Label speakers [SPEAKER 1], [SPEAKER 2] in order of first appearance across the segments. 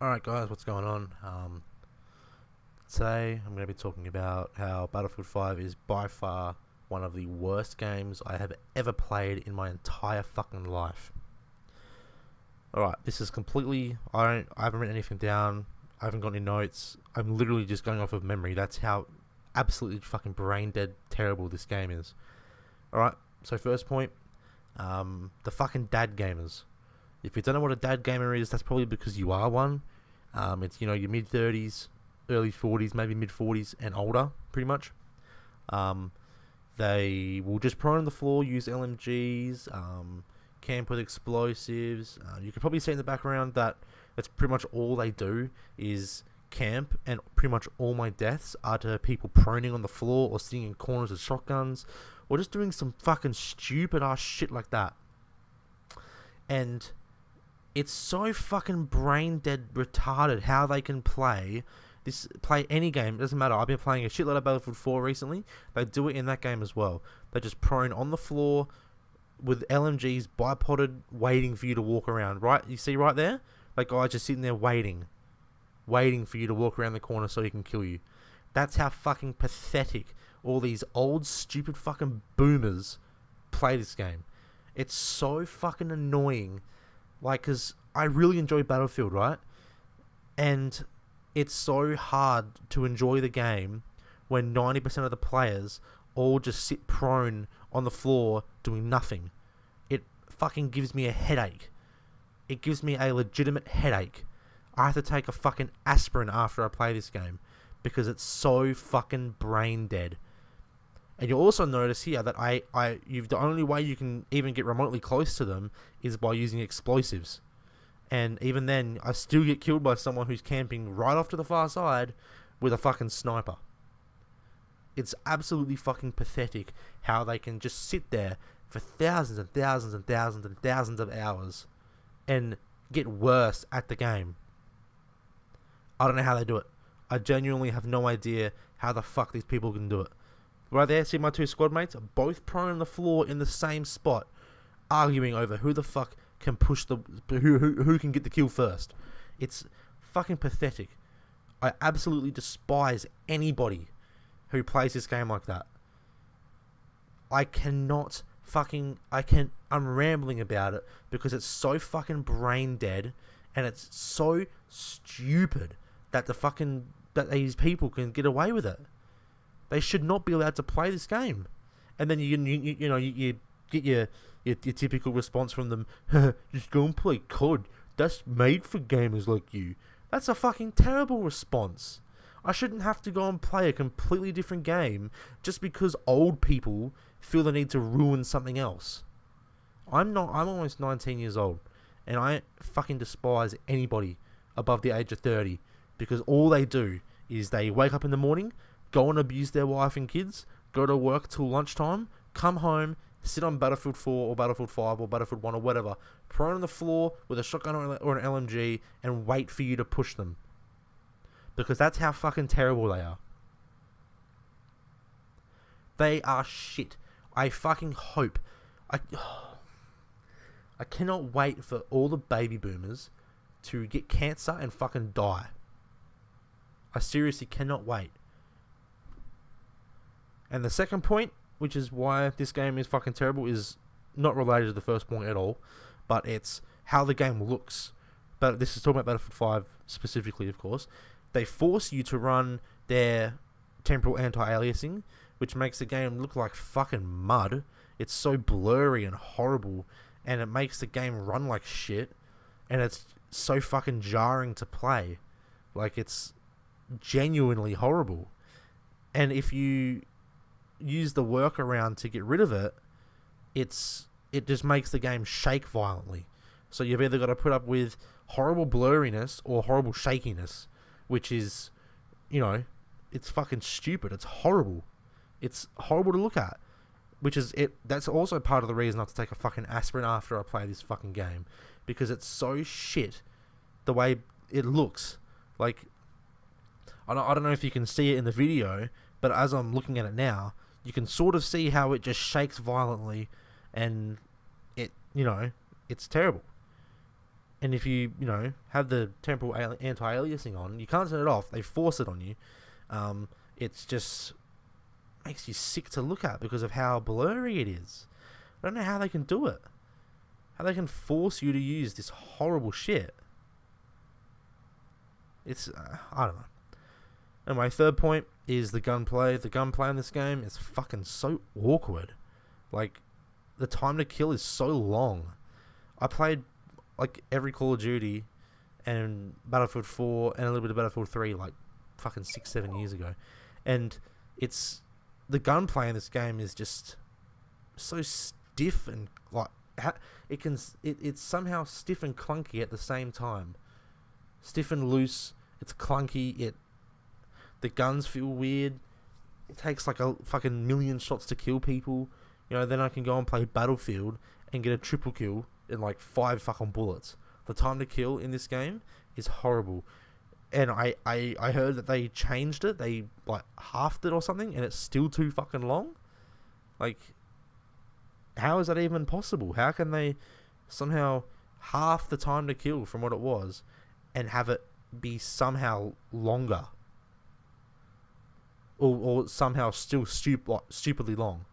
[SPEAKER 1] Alright guys, what's going on? Today I'm going to be talking about how Battlefield 5 is by far one of the worst games I have ever played in my entire fucking life. Alright, this is completely... I haven't written anything down, I haven't got any notes, I'm literally just going off of memory. That's how absolutely fucking brain dead terrible this game is. Alright, so first point, the fucking dad gamers. If you don't know what a dad gamer is, that's probably because you are one. It's, your mid 30s, early 40s, maybe mid 40s and older, pretty much. They will just prone on the floor, use LMGs, camp with explosives. You can probably see in the background that that's pretty much all they do is camp, and pretty much all my deaths are to people proning on the floor or sitting in corners with shotguns or just doing some fucking stupid ass shit like that. And it's so fucking brain dead retarded how they can play any game. It doesn't matter. I've been playing a shitload of Battlefield 4 recently. They do it in that game as well. They're just prone on the floor with LMGs bipoded, waiting for you to walk around. Right? You see right there? That guy's just sitting there waiting for you to walk around the corner so he can kill you. That's how fucking pathetic all these old stupid fucking boomers play this game. It's so fucking annoying. Like, because I really enjoy Battlefield, right? And it's so hard to enjoy the game when 90% of the players all just sit prone on the floor doing nothing. It fucking gives me a headache. It gives me a legitimate headache. I have to take a fucking aspirin after I play this game because it's so fucking brain dead. And you'll also notice here that the only way you can even get remotely close to them is by using explosives. And even then, I still get killed by someone who's camping right off to the far side with a fucking sniper. It's absolutely fucking pathetic how they can just sit there for thousands and thousands and thousands and thousands of hours and get worse at the game. I don't know how they do it. I genuinely have no idea how the fuck these people can do it. Right there, see my two squad mates, both prone on the floor in the same spot, arguing over who the fuck can push who can get the kill first. It's fucking pathetic. I absolutely despise anybody who plays this game like that. I'm rambling about it because it's so fucking brain dead and it's so stupid that that these people can get away with it. They should not be allowed to play this game. And then you get your typical response from them, just go and play COD. That's made for gamers like you. That's a fucking terrible response. I shouldn't have to go and play a completely different game just because old people feel the need to ruin something else. I'm almost 19 years old, and I fucking despise anybody above the age of 30 because all they do is they wake up in the morning, go and abuse their wife and kids, go to work till lunchtime, come home, sit on Battlefield 4 or Battlefield 5 or Battlefield 1 or whatever, prone on the floor with a shotgun or an LMG and wait for you to push them. Because that's how fucking terrible they are. They are shit. I fucking hope. I cannot wait for all the baby boomers to get cancer and fucking die. I seriously cannot wait. And the second point, which is why this game is fucking terrible, is not related to the first point at all, but it's how the game looks. But this is talking about Battlefield 5 specifically, of course. They force you to run their temporal anti-aliasing, which makes the game look like fucking mud. It's so blurry and horrible, and it makes the game run like shit, and it's so fucking jarring to play. Like, it's genuinely horrible. And if you use the workaround to get rid of it, it just makes the game shake violently. So you've either got to put up with horrible blurriness or horrible shakiness, which is, it's fucking stupid. It's horrible. It's horrible to look at. Which is it. That's also part of the reason I have to take a fucking aspirin after I play this fucking game, because it's so shit the way it looks. Like, I don't know if you can see it in the video, but as I'm looking at it now, you can sort of see how it just shakes violently, and it's terrible. And if you have the temporal anti-aliasing on, you can't turn it off. They force it on you. It's just makes you sick to look at because of how blurry it is. I don't know how they can do it. How they can force you to use this horrible shit. It's I don't know. Anyway, third point is the gunplay. The gunplay in this game is fucking so awkward. Like, the time to kill is so long. I played like every Call of Duty and Battlefield 4 and a little bit of Battlefield 3 like fucking 6-7 years ago, and the gunplay in this game is just so stiff and like it's somehow stiff and clunky at the same time. Stiff and loose. It's clunky. The guns feel weird. It takes like a fucking million shots to kill people. Then I can go and play Battlefield and get a triple kill in like 5 fucking bullets. The time to kill in this game is horrible. And I heard that they changed it. They like halved it or something, and it's still too fucking long. Like, how is that even possible? How can they somehow half the time to kill from what it was and have it be somehow longer? Or somehow still stupidly long.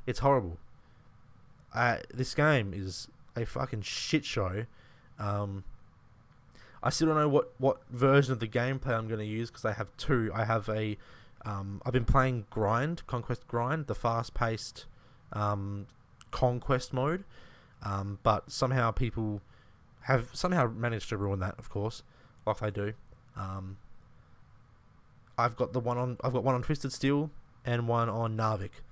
[SPEAKER 1] It's horrible. This game is a fucking shit show. I still don't know what version of the gameplay I'm going to use because I have two. I have I've been playing Conquest Grind, the fast-paced conquest mode, but somehow people have managed to ruin that, of course, like they do. I've got one on Twisted Steel and one on Narvik,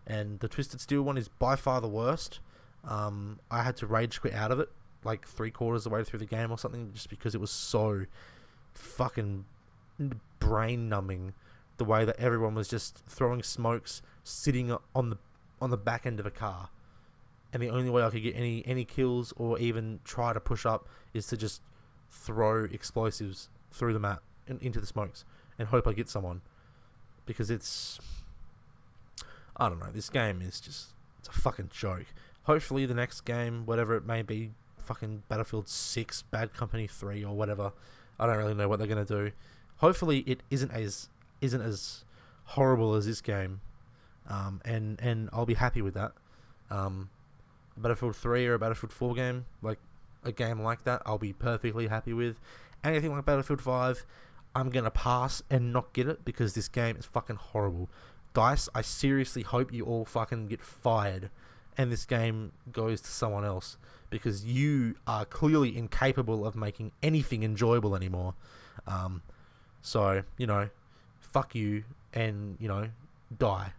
[SPEAKER 1] and the Twisted Steel one is by far the worst. I had to rage quit out of it like 3/4 of the way through the game or something, just because it was so fucking brain numbing. The way that everyone was just throwing smokes, sitting on the back end of a car, and the only way I could get any kills or even try to push up is to just throw explosives through the map and into the smokes and hope I get someone, because I don't know, this game is it's a fucking joke. Hopefully the next game, whatever it may be, fucking Battlefield 6, Bad Company 3 or whatever, I don't really know what they're going to do. Hopefully it isn't as horrible as this game, and I'll be happy with that. Battlefield 3 or a Battlefield 4 game, like a game like that, I'll be perfectly happy with. Anything like Battlefield 5, I'm going to pass and not get it because this game is fucking horrible. DICE, I seriously hope you all fucking get fired and this game goes to someone else, because you are clearly incapable of making anything enjoyable anymore. So, fuck you and, die.